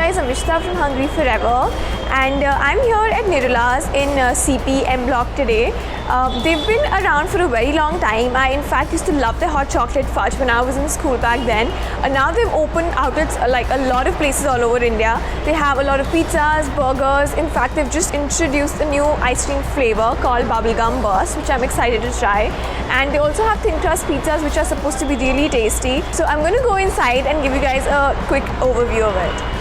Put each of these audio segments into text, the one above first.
guys, I'm Ishita from HungryForever, and I'm here at Nirula's in CP M Block today. They've been around for a very long time. I in fact used to love their hot chocolate fudge when I was in school back then. Now they've opened outlets like a lot of places all over India. They have a lot of pizzas, burgers. In fact, they've just introduced a new ice cream flavor called bubblegum burst, which I'm excited to try. And they also have thin crust pizzas, which are supposed to be really tasty. So I'm going to go inside and give you guys a quick overview of it.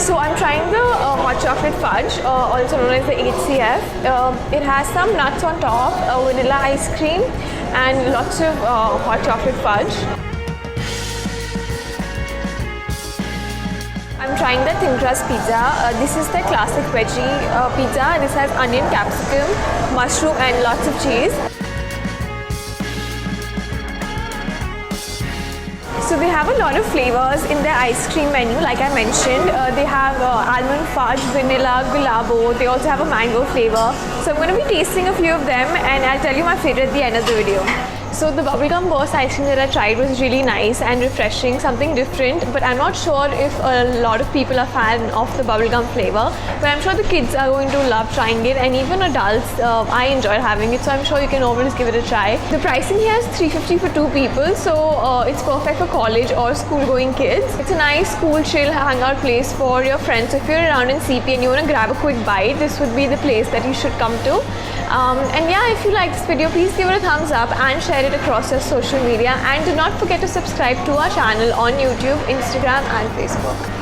So I'm trying the hot chocolate fudge, also known as the HCF. It has some nuts on top, vanilla ice cream, and lots of hot chocolate fudge. I'm trying the thin crust pizza. This is the classic veggie pizza. This has onion, capsicum, mushroom, and lots of cheese. So they have a lot of flavors in their ice cream menu, like I mentioned. They have almond fudge, vanilla, gulabo. They also have a mango flavor. So I'm going to be tasting a few of them, and I'll tell you my favorite at the end of the video. So the bubblegum burst ice cream that I tried was really nice and refreshing, something different, but I'm not sure if a lot of people are fan of the bubblegum flavor. But I'm sure the kids are going to love trying it, and even adults, I enjoyed having it, so I'm sure you can always give it a try. The pricing here is $350 for 2 people, so it's perfect for college or school-going kids. It's a nice, cool, chill hangout place for your friends. So if you're around in CP and you want to grab a quick bite, this would be the place that you should come to. And yeah, if you like this video, please give it a thumbs up and share it across your social media, and do not forget to subscribe to our channel on YouTube, Instagram and Facebook.